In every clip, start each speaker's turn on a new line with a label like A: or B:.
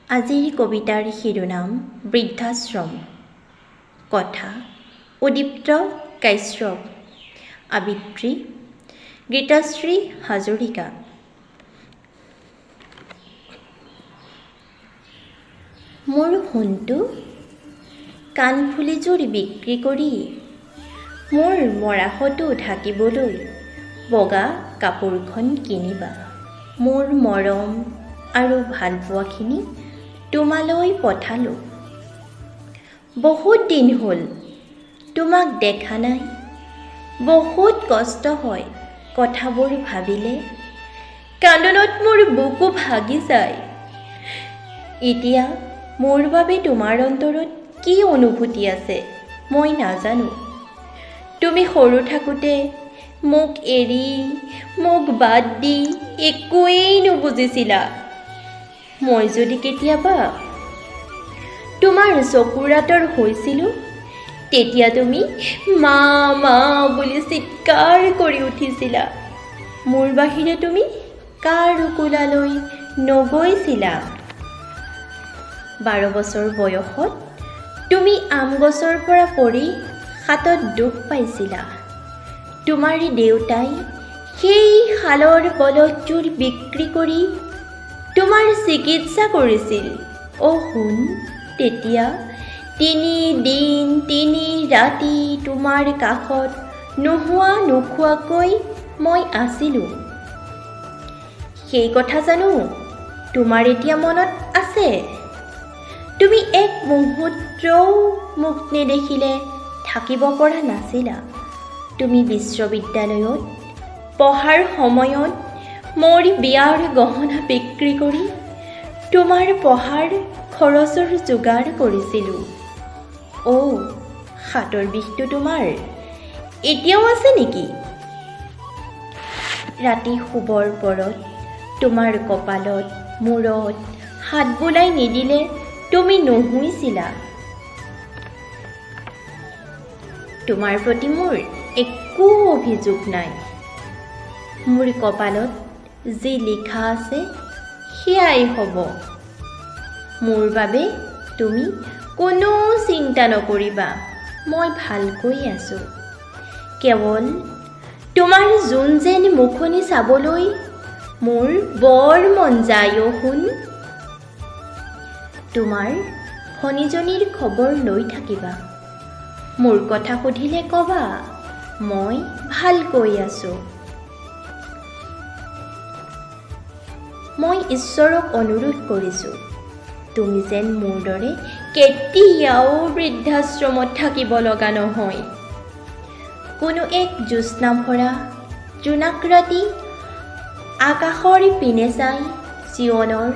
A: আজিৰ কবিতাৰ শিৰোনাম বৃদ্ধাশ্ৰম। কথা উদ্দীপ্ত কাশ্যপ। আবৃত্তি গীতাশ্ৰী হাজৰিকা। মোৰ সোণটো কাণফুলিযোৰ বিক্ৰী কৰি মোৰ মৰাশটো ঢাকিবলৈ বগা কাপোৰখন কিনিবা। মোৰ মৰম আৰু ভালপোৱাখিনি তোমালৈ পঠালোঁ। বহুত দিন হ'ল তোমাক দেখা নাই। বহুত কষ্ট হয় কথাবোৰ ভাবিলে। কান্দোনত মোৰ বুকু ভাগি যায়। এতিয়া মোৰ বাবে তোমাৰ অন্তৰত কি অনুভূতি আছে মই নাজানো। তুমি সৰু থাকোঁতে মোক এৰি মোক বাদ দি একোৱেই নুবুজিছিলা। মই যদি কেতিয়াবা তোমাৰ চকুৰ আঁতৰ হৈছিলোঁ, তেতিয়া তুমি মা মা বুলি চিৎকাৰ কৰি উঠিছিলা। মোৰ বাহিৰে তুমি কাৰো কোলালৈ নগৈছিলা। 12 বছৰ বয়সত তুমি আম গছৰ পৰা পৰি হাতত দুখ পাইছিলা। তোমাৰ দেউতাই সেই শালৰ বলদযোৰ বিক্ৰী কৰি তোমাৰ চিকিৎসা কৰিছিল। শুন, তেতিয়া 3 দিন 3 ৰাতি তোমাৰ কাষত নোখোৱাকৈ মই আছিলোঁ। সেই কথা জানো তোমাৰ এতিয়া মনত আছে? তুমি এক মুহূৰ্তও মোক নেদেখিলে থাকিব পৰা নাছিলা। তুমি বিশ্ববিদ্যালয়ত পঢ়াৰ সময়ত মোৰ বিয়াৰ গহনা বিক্ৰী কৰি তোমাৰ পঢ়াৰ খৰচৰ যোগাৰ কৰিছিলোঁ। হাতৰ বিষটো তোমাৰ এতিয়াও আছে নেকি? ৰাতি শুবৰ পৰত তোমাৰ কপালত মূৰত হাত বুলাই নিদিলে তুমি নুশুইছিলা। তোমাৰ প্ৰতি মোৰ একো অভিযোগ নাই। মোৰ কপালত যি লিখা আছে সেয়াই হ'ব। মোৰ বাবে তুমি কোনো চিন্তা নকৰিবা। মই ভালকৈ আছোঁ। কেৱল তোমাৰ যোন যেন মুখনি চাবলৈ মোৰ বৰ মন যায়। শুন, তোমাৰ ভনীজনীৰ খবৰ লৈ থাকিবা। মোৰ কথা সুধিলে ক'বা মই ভালকৈ আছোঁ। মই ঈশ্বৰক অনুৰোধ কৰিছোঁ, তুমি যেন মোৰ দৰে কেতিয়াও বৃদ্ধাশ্ৰমত থাকিব লগা নহয়। কোনো এক জ্যোৎস্না ভৰা জোনাক ৰাতি আকাশৰ পিনে চাই জীৱনৰ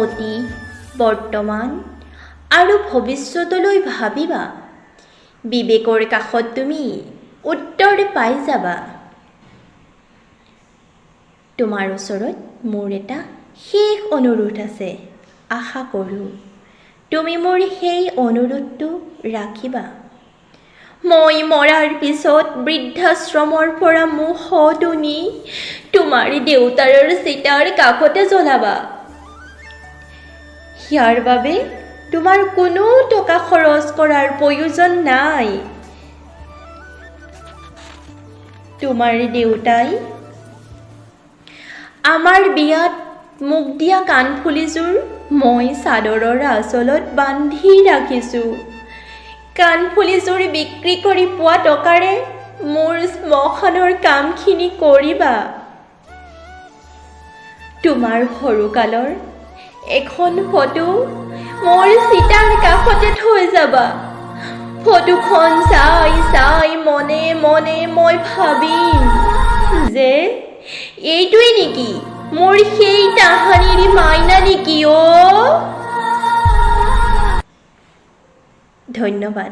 A: অতীত, বৰ্তমান আৰু ভৱিষ্যতলৈ ভাবিবা। বিবেকৰ কাষত তুমি উত্তৰ পাই যাবা। তোমাৰ ওচৰত মোৰ এটা শেষ অনুৰোধ আছে। আশা কৰোঁ তুমি মোৰ সেই অনুৰোধটো ৰাখিবা। মই মৰাৰ পিছত বৃদ্ধাশ্ৰমৰ পৰা মুখটো নি তোমাৰ দেউতাৰ চিতাৰ কাষতে জ্বলাবা। ইয়াৰ বাবে তোমাৰ কোনো টকা খৰচ কৰাৰ প্ৰয়োজন নাই। তোমাৰ দেউতাই আমাৰ বিয়াত মোক দিয়া কাণফুলিযোৰ মই চাদৰৰ আঁচলত বান্ধি ৰাখিছোঁ। কাণফুলিযোৰ বিক্ৰী কৰি পোৱা টকাৰে মোৰ শ্মশানৰ কামখিনি কৰিবা। তোমাৰ সৰুকালৰ এখন ফটো মোৰ চিতাৰ কাষতে থৈ যাবা। ফটোখন চাই চাই মনে মনে মই ভাবিম যে এইটোৱে নেকি মোৰ সেই তাহানিৰ মাইনা নেকি? ধন্যবাদ।